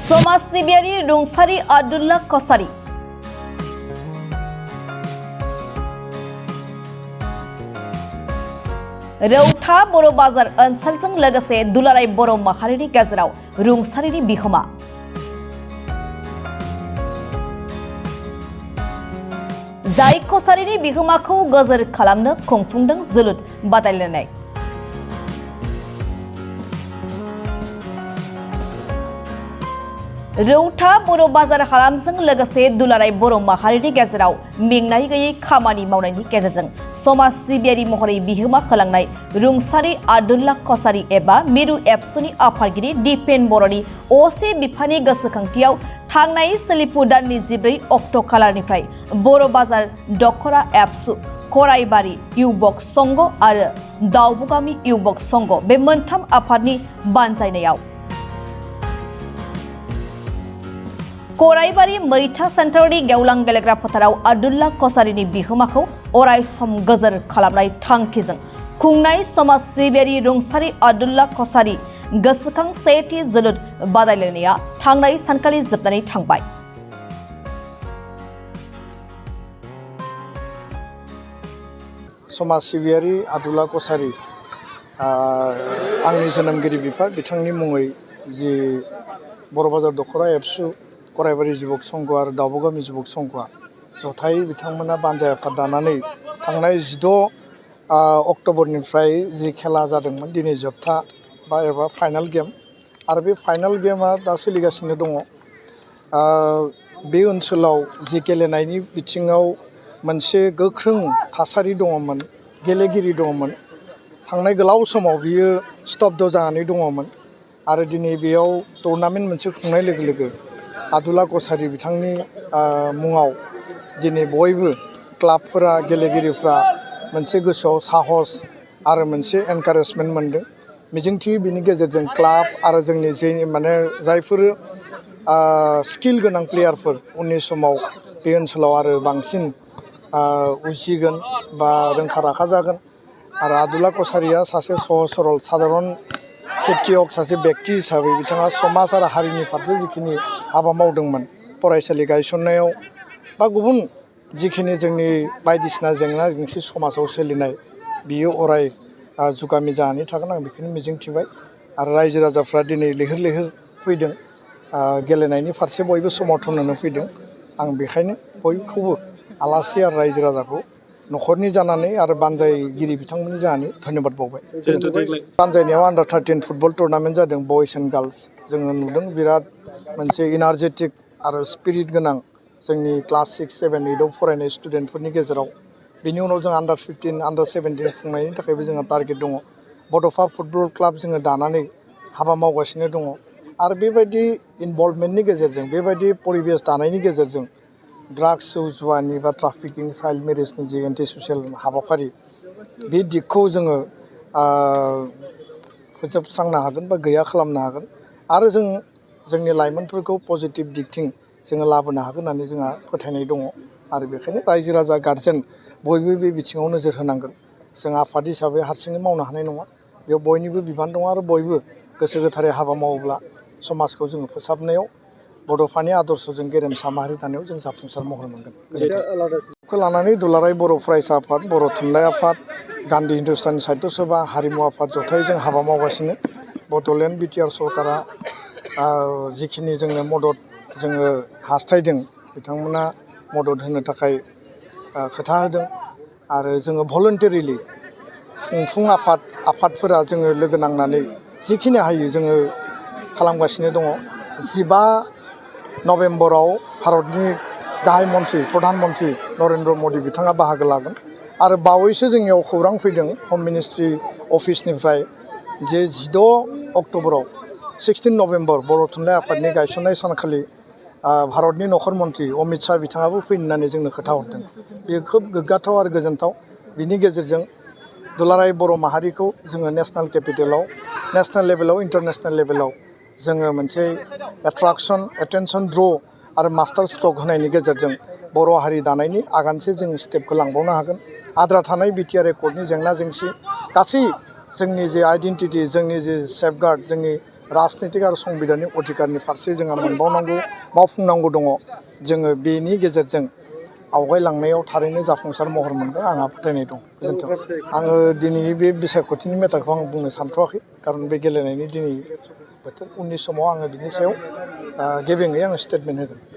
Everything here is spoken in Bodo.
समाज सिबियारि रुंसारि आब्दुल्ला कसारी रौता बर' बाजार ओनसोलजों लोगोसे दुलाराय बर' माहारिनि गेजेराव रुंसारिनि बिहोमा जाय कसारीनि बिहोमाखौ गोजोर खालामनो खुंफुंदों जोलुर बादायलायनाय। रौता बर' बाजार हालामजों लोगोसे दुलाराय बर' माहारिनि गेजेराव मेंनाय गैयै खामानि मावनायनि गेजेरजों समाज सिबियारि महरै बिहोमा होलांनाय रुंसारि आब्दुल्ला कसारी एबा मिरु एबसुनि आफादगिरि दिपेन बर'नि असे बिफानि गोसोखांथियाव थांनाय सोलिफु दाननि 14 अक्ट' खालारनिफ्राय बर' बाजार दखरा एबसु कराइबारि युवक संघ आरो दावबगामि युवक संघ बे मोनथाम आफादनि बानजायनायाव कराइबारि मैथा सेन्टारनि गेवलां गेलेग्रा फोथाराव आब्दुल्ला कसारीनि बिहोमाखौ अराय सम गोजोर खालामनाय थांखिजों खुंनाय समाज सिबियारि रुंसारि आब्दुल्ला कसारी गोसोखां सेथि जोलुर बादायलायनाया थांनाय सानखालि जोबनानै थांबाय। समाज सिबियारि आब्दुल्ला कसारी आंनि जोनोमगिरि बिफा बिथांनि मुङै जि बर' बाजार दखरा एबसु कराइबारि युवक संघ आरो दावबगामि युवक संघआ जथायै बिथांमोना बानजाय आफाद दानानै थांनाय 16 अक्ट'बरनिफ्राय जि खेला जादोंमोन दिनै जोबथा एबा फाइनाल गेम आरो बे फाइनाल गेमा दा सोलिगासिनो दङ। बे ओनसोलाव जि गेलेनायनि बिथिङाव मोनसे गोख्रों थासारि दङमोन, गेलेगिरि दङमोन। थांनाय गोलाव समाव बियो स्तब्ध जानानै दङमोन आरो दिनै बेयाव टुर्नामेन्ट मोनसे खुंनाय लोगो लोगो आब्दुल्ला कसारी बिथांनि मुङाव दिनै बयबो क्लाबफोरा गेलेगिरिफ्रा मोनसे गोसोआव साहस आरो मोनसे एनकारेजमेन्ट मोनदों। मिजिंथियो बिनि गेजेरजों क्लाब आरो जोंनि जायफोर स्किल गोनां प्लेयारफोर उननि समाव बे ओनसोलाव आरो बांसिन उजिगोन बा रोंखा राखा जागोन आरो आब्दुल्ला कसारीया सासे सहज सरल साधारन खेथियक सासे बेक्ति हिसाबै बिथाङा समाज आरो हारिनि फारसे जिखिनि हाबा मावदोंमोन फरायसालि गायसननायाव बा गुबुन जिखिनि जोंनि बायदिसिना जेंना जेंसि समाजाव सोलिनाय बियो अराय जुगामि जानानै थागोन आं बेखौनो मिजिंथिबाय आरो रायजो राजाफ्रा दिनै लैहोर लैहोर फैदों गेलेनायनि फारसे बयबो समर्थन होनो फैदों। आं बेखायनो बयखौबो आलासि आरो रायजो राजाखौ न'खरनि जानानै आरो बानजायगिरि बिथांमोननि जानानै धन्यबाद बावबाय। बानजायनायाव आन्डार 13 फुटबल टुर्नामेन्ट जादों बयस एन्ड गार्लस। जोङो नुदों बिराद मोनसे इनार्जेटिक आरो स्पिरिट गोनां जोंनि क्लास 6, 7, 8आव फरायनाय स्टुडेन्टफोरनि गेजेराव। बिनि उनाव जों आन्डार 15, आन्डार 17 खुंनायनि थाखायबो जोंहा टारगेट दङ। बड'फा फुटबल क्लाब जोङो दानानै हाबा मावगासिनो दङ आरो बेबायदि इनभल्भमेन्टनि गेजेरजों बेबायदि परिबेस दानायनि गेजेरजों ड्राग्स जौ जुवानि बा ट्राफिकिं चाइल्ड मेरेजनि जि एन्टि ससियेल हाबाफारि बे दिगखौ जोङो फोजोबस्रांनो हागोन बा गैया खालामनो हागोन आरो जोंनि लाइमोनफोरखौ पजिटिभ दिगथिं जोङो लाबोनो हागोन होननानै जोंहा फोथायनाय दङ आरो बेखायनो रायजो राजा गारजेन बयबो बे बिथिङाव नोजोर होनांगोन। जों आफाद हिसाबै हारसिङै मावनो हानाय नङा, बेयाव बयनिबो बिबान दङ आरो बयबो गोसो गोथारै हाबा मावोब्ला समाजखौ जोङो फोसाबनायाव बड'फानि आदर्शजों गेरेमसा माहारि दानायाव जों जाफुंसार महर मोनगोन। बेखौ लानानै दुलाराय बर' फरायसा आफाद, बर' थुनलाइ आफाद, गान्धी हिन्दुस्तान साहित्य सभा, हारिमु आफाद जथायै जों हाबा मावगासिनो। बड'लेण्ड बिटिआर सरकारा जिखिनि जोंनो मदद जोङो हास्थायदों बिथांमोना मदद होनो थाखाय खोथा होदों आरो जोङो भलन्टारिलि खुंफुं आफादफोरा जोङो लोगो नांनानै जिखिनि हायो जोङो खालामगासिनो दङ। 15 नभेम्बराव भारतनि गाहाय मन्त्रि प्रधान मन्त्रि नरेन्द्र मदि बिथाङा बाहागो लागोन आरो बावैसो जोंनियाव खौरां फैदों हम मिनिस्ट्रि अफिसनिफ्राय जे 16 अक्ट'बराव 16 नभेम्बर बर' थुनलाइ आफादनि गायसननाय सानखालि भारतनि नखर मन्त्रि अमित शाह बिथाङाबो फैनो होननानै जोंनो खोथा हरदों। बेयो खोब गोग्गाथाव आरो गोजोनथाव। बिनि गेजेरजों दुलाराय बर' माहारिखौ जोङो नेसनेल केपिटेलाव, नेसनेल लेभेलाव, इन्टारनेसनेल लेभेलाव जोङो मोनसे एटेनसन ड्र' आरो मास्टार स्ट्रक होनायनि गेजेरजों बर' हारि दानायनि आगानसे जों स्टेपखौ लांबावनो हागोन। आद्रा थानाय बिटिआर रेकर्डनि जेंना जेंसि गासै जोंनि जे आइडेन्टिटि, जोंनि जे सेफगार्ड, जोंनि राजनितिक आरो संबिधानिक अधिकारनि फारसे जोंहा मोनबावनांगौ मावफुंनांगौ दङ जोङो बेनि गेजेरजों आवगायलांनायाव थारैनो जाफुंसार महर मोनगोन आंहा फोथायनाय दं गोजोन्थों आङो दिनै बे बिसायख'थिनि मेटारखौ आं बुंनो सानथ'वाखै खारन बे गेलेनायनि दिनै बोथोर उननि समाव आङो बिनि सायाव गेबेङै आङो स्टेटमेन्ट होगोन